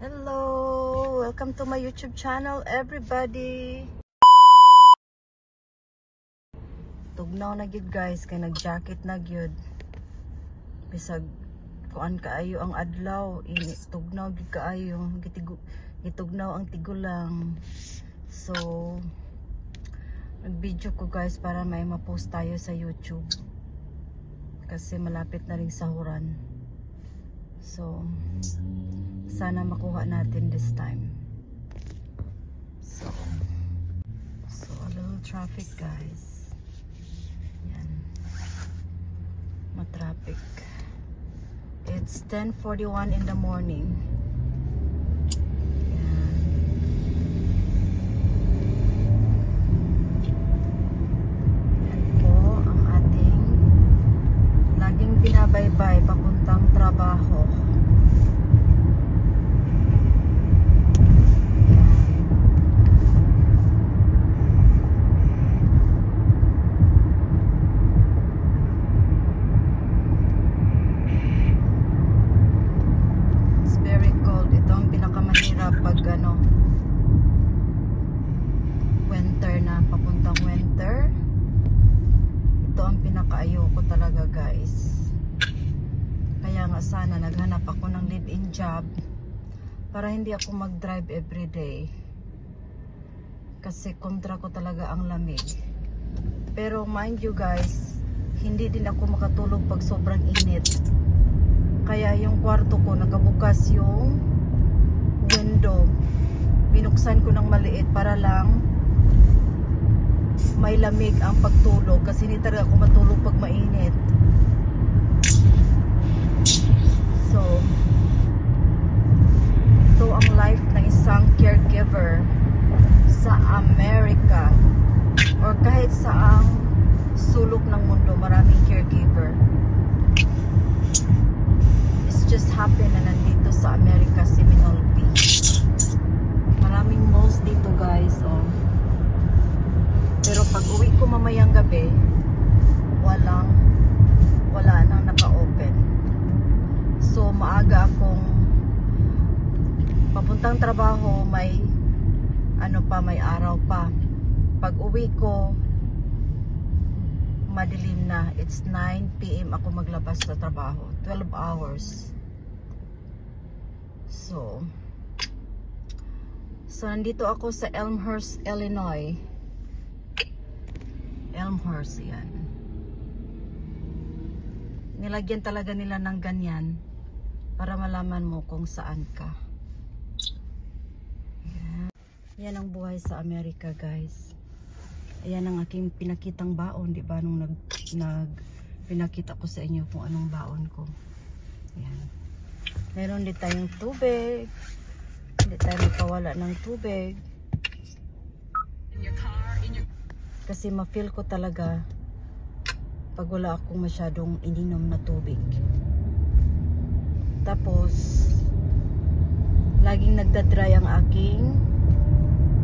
Hello! Welcome to my YouTube channel, everybody! Tugnaw na gyud guys, kay nag-jacket na gyud. Bisag kuan kaayo ang adlaw, ini tugnaw gyud kaayo, gitugnaw ang tigulang. So, nag-video ko guys para may ma-post tayo sa YouTube. Kasi malapit na ring sahuran. So, sana makuha natin this time. So a little traffic guys. Yan. Matraffic. It's 10:41 in the morning. Yan. Yan po ang ating laging binabaybay papuntang trabaho. Pag ano winter na, papuntang winter, ito ang pinakaayoko talaga guys. Kaya nga sana naghanap ako ng live-in job para hindi ako mag-drive everyday, kasi kontra ko talaga ang lamig. Pero mind you guys, hindi din ako makatulog pag sobrang init. Kaya yung kwarto ko nakabukas yung window, binuksan ko ng maliit para lang may lamig ang pagtulog, kasi hindi talaga ako matulog pag mainit. So ito ang life ng isang caregiver sa Amerika or kahit saang sulok ng mundo. Maraming caregiver. It's just happen na nandito sa Amerika, Seminole Beach. Maraming malls dito guys, oh. Pero pag uwi ko mamayang gabi, wala nang naka-open. So maaga akong papuntang trabaho, may may araw pa. Pag uwi ko madilim na. It's 9 PM ako maglabas sa trabaho. 12 hours. So nandito ako sa Elmhurst, Illinois. Elmhurst, yan. Nilagyan talaga nila ng ganyan para malaman mo kung saan ka. Yan ang buhay sa Amerika guys. Ayan ang aking pinakitang baon, di ba? Nung pinakita ko sa inyo kung anong baon ko. Ayan. Meron din tayong tubig. Hindi tayo magpawala ng tubig. Kasi ma-feel ko talaga pag wala akong masyadong ininom na tubig. Tapos laging nagdadry ang aking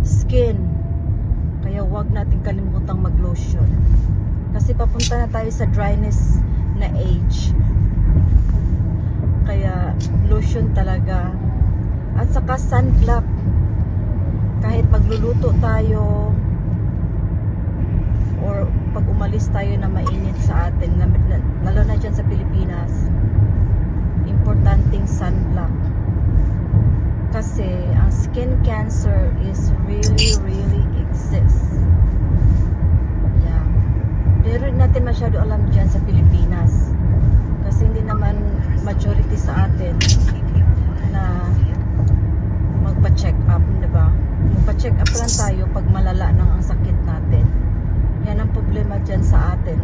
skin. Kaya huwag natin kalimutang mag-lotion. Kasi papunta na tayo sa dryness na age. Kaya lotion talaga. At saka sunblock. Kahit magluluto tayo or pag umalis tayo na mainit sa atin, lalo na dyan sa Pilipinas, importanteng sunblock. Kasi ang skin cancer is really exists. Yeah. Pero natin masyado alam dyan sa Pilipinas. Kasi hindi naman majority sa atin na magpa-check up, diba? Magpa-check up lang tayo pag malala nang ang sakit natin. Yan ang problema dyan sa atin.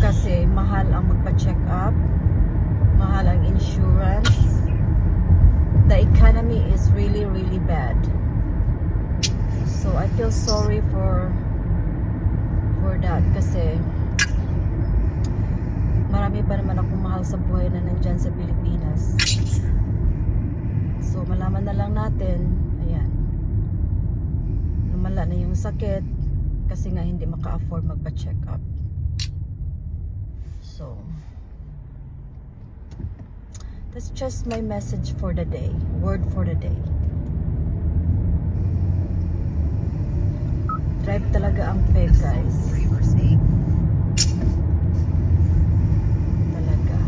Kasi mahal ang magpa-check up, mahal ang insurance. The economy is really bad. So I feel sorry for that, kasi marami pa naman akong mahal sa buhay na nandyan sa Pilipinas. So malaman na lang natin, ayan, lumala na yung sakit kasi nga hindi maka-afford magpa-check up. So That's just my message for the day. Word for the day. Drive talaga ang peg, guys. Talaga.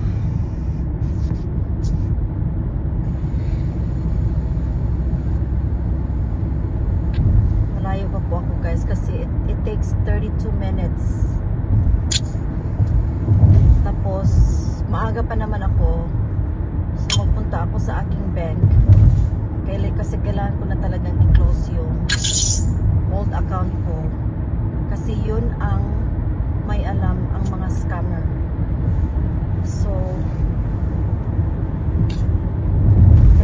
Malayo pa po ako, guys, kasi it takes 32 minutes. Tapos, maaga pa naman ako. So, magpunta ako sa aking bank. Kasi kailangan ko na talagang i-close yung old account ko. Kasi yun ang may alam ang mga scammer. So,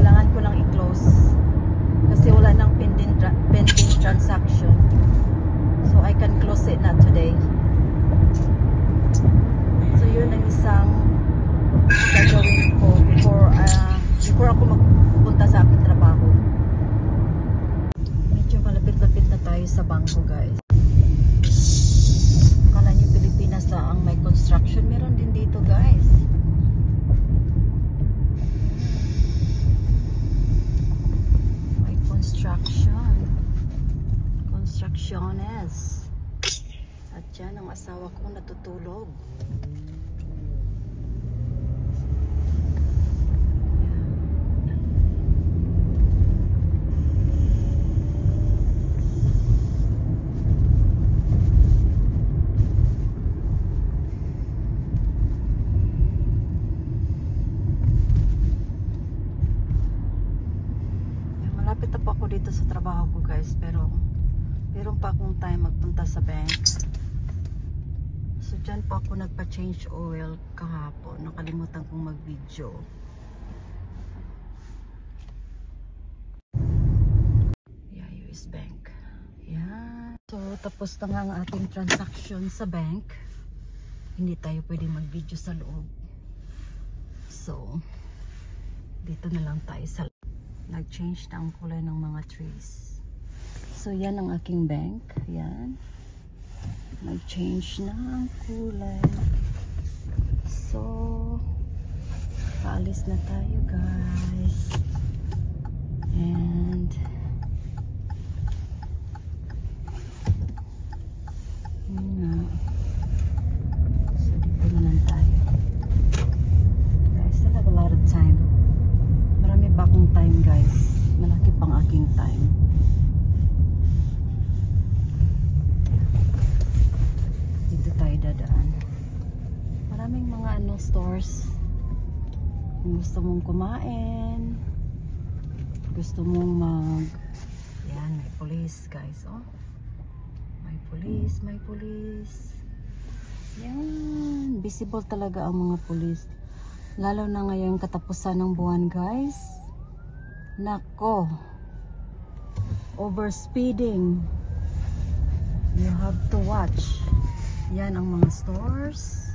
kailangan ko lang i-close. Kasi wala nang pending transaction. So, I can close it na today. So, yun ang isang gagawin ko before ako magpunta sa aking trabaho. Medyo malapit-lapit na tayo sa bangko, guys. Akala nyo Pilipinas na ang may construction. Meron din dito, guys. May construction. Constructiones. At yan ang asawa ko natutulog. Malapit na po ako dito sa trabaho ko, guys, pero meron pa akong time magpunta sa bank. So dyan po ako nagpa-change oil kahapon. Nakalimutan kong mag-video. Yeah, US Bank. Yeah. So tapos na nga ang ating transaction sa bank. Hindi tayo pwedeng mag-video sa loob. So dito na lang tayo sa nag-change na ang kulay ng mga trees. So yan ang aking bank. Yan. Nag-change na ang kulay. So paalis na tayo, guys. And yun nga. So dito na lang tayo. Guys, I have a lot of time. Marami pa akong time, guys. Malaki pang aking time. Dito tayo dadaan. Maraming mga stores. Kung gusto mong kumain, gusto mong yan, may police, guys. Oh, may police, may police. Yan, visible talaga ang mga police. Lalo na ngayon katapusan ng buwan, guys. Nako. Overspeeding. You have to watch. Yan ang mga stores.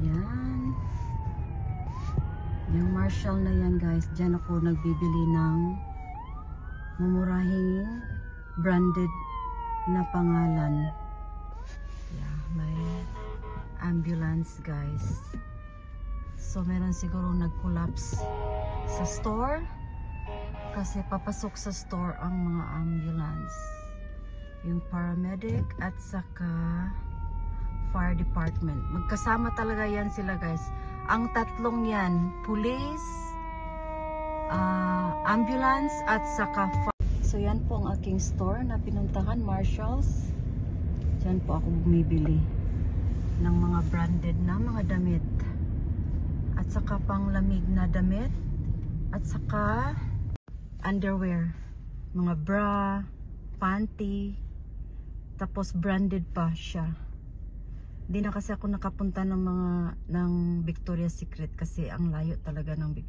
Yan. Yung Marshall na yan, guys. Diyan ako nagbibili ng mumurahing branded na pangalan. Yeah, may ambulance, guys. So meron siguro nag-collapse sa store kasi papasok sa store ang mga ambulance, yung paramedic at saka fire department. Magkasama talaga yan sila, guys. Ang tatlong yan, police, ambulance at saka fire. So yan po ang aking store na pinuntahan, Marshalls. Diyan po ako bumibili ng mga branded na mga damit. At saka panglamig na damit. At saka underwear. Mga bra, panty. Tapos branded pa siya. Hindi na kasi ako nakapunta ng Victoria's Secret kasi ang layo talaga ng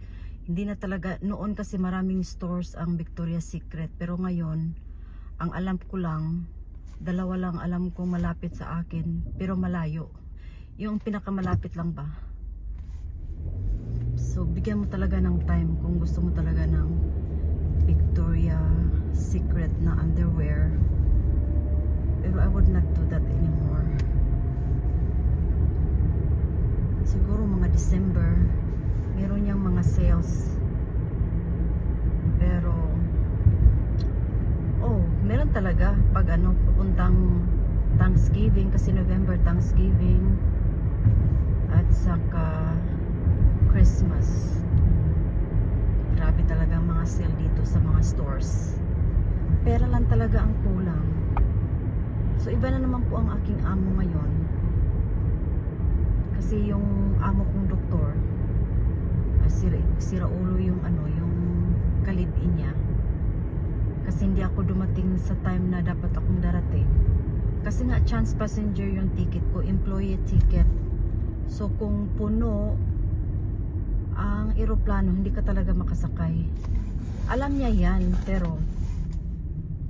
hindi na talaga noon kasi maraming stores ang Victoria's Secret, pero ngayon ang alam ko lang dalawa lang alam ko malapit sa akin pero malayo. Yung pinakamalapit lang ba. So bigyan mo talaga ng time kung gusto mo talaga ng Victoria's Secret na underwear. Pero I would not do that anymore. Siguro mga December meron niyang mga sales. Pero meron talaga pag pupuntang Thanksgiving, kasi November Thanksgiving at saka Christmas. Grabe talaga ang mga sale dito sa mga stores. Pera lang talaga ang kulang. So iba na naman po ang aking amo ngayon. Kasi yung amo kong doktor, sira ulo yung yung kalibin niya. Kasi hindi ako dumating sa time na dapat akong darating. Kasi nga chance passenger yung ticket ko, employee ticket. So kung puno ang eroplano, hindi ka talaga makasakay. Alam niya yan, pero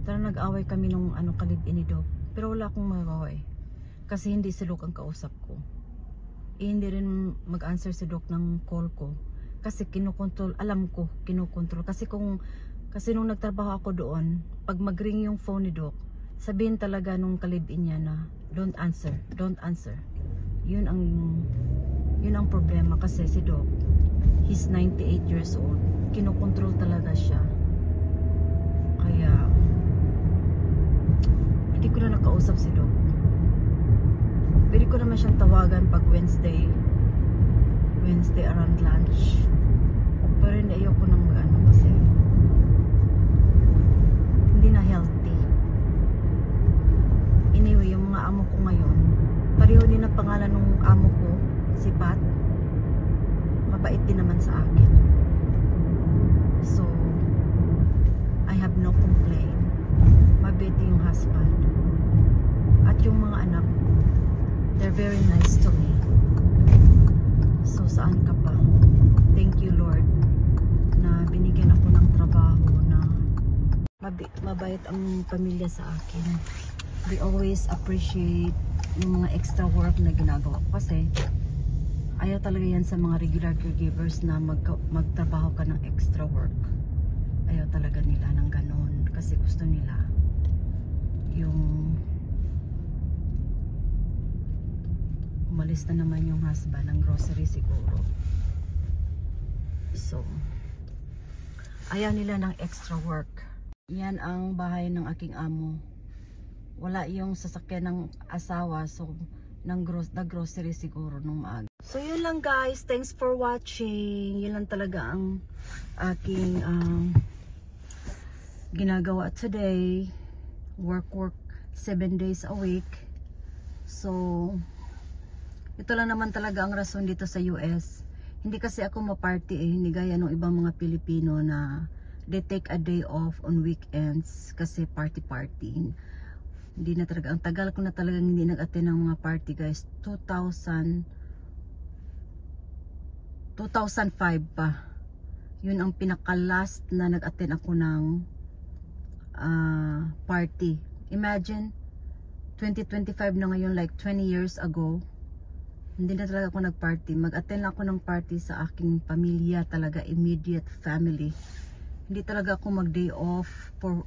nag-away kami nung kalibin ni Doc. Pero wala akong magawa kasi hindi si Doc ang kausap ko. Hindi rin mag-answer si Doc ng call ko. Kasi kinukontrol, alam ko, kinukontrol. Kasi nung nagtrabaho ako doon, pag mag-ring yung phone ni Doc, sabihin talaga nung kalibin niya na, don't answer, don't answer. Yun ang problema kasi si Doc, he's 98 years old. Kinukontrol talaga siya. Kaya, hindi ko na nakausap si Doc. Pwede ko naman siyang tawagan pag Wednesday around lunch. Pero hindi, ayoko nang kasi hindi na healthy. Anyway, yung mga amo ko ngayon, pareho din ang pangalan ng amo ko, si Pat. Mabait din naman sa akin. So, I have no complaint. Mabait yung husband. At yung mga anak, they're very nice to me. So, saan ka pa? Thank you, Lord, na binigyan ako ng trabaho na mabait ang pamilya sa akin. They always appreciate yung mga extra work na ginagawa ko. Kasi ayaw talaga yan sa mga regular caregivers na magtrabaho ka ng extra work. Ayaw talaga nila ng ganon. Kasi gusto nila yung umalis na naman yung husband ng grocery siguro. So, ayaw nila ng extra work. Yan ang bahay ng aking amo. Wala yung sasakyan ng asawa, so nag-grocery siguro nung maaga. So yun lang guys, thanks for watching. Yun lang talaga ang aking ginagawa today. Work 7 days a week. So ito lang naman talaga ang rason dito sa US. Hindi kasi ako ma-party hindi gaya ng ibang mga Pilipino na they take a day off on weekends kasi party. Hindi na talaga, ang tagal ko na talagang hindi nag-attend ng mga party guys. 2005 pa. Yun ang pinaka-last na nag-attend ako ng party. Imagine 2025 na ngayon, like 20 years ago. Hindi na talaga ako nag-party. Mag-attend ako ng party sa aking pamilya talaga, immediate family. Hindi talaga ako mag-day off for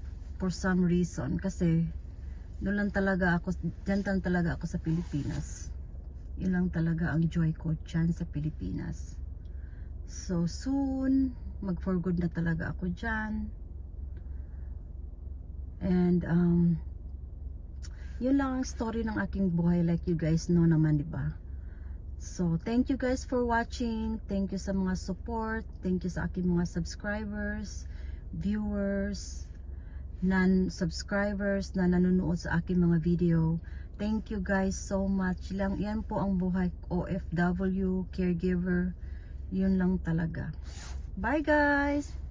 some reason kasi doon lang talaga ako, dyan lang talaga ako sa Pilipinas. Yun lang talaga ang joy ko dyan sa Pilipinas. So soon, mag-for good na talaga ako dyan. And yun lang ang story ng aking buhay, like you guys know naman, diba? So thank you guys for watching. Thank you sa mga support. Thank you sa aking mga subscribers, viewers, non-subscribers na nanonood sa aking mga video. Thank you guys so much. Yan po ang buhay OFW, caregiver. Yun lang talaga. Bye guys!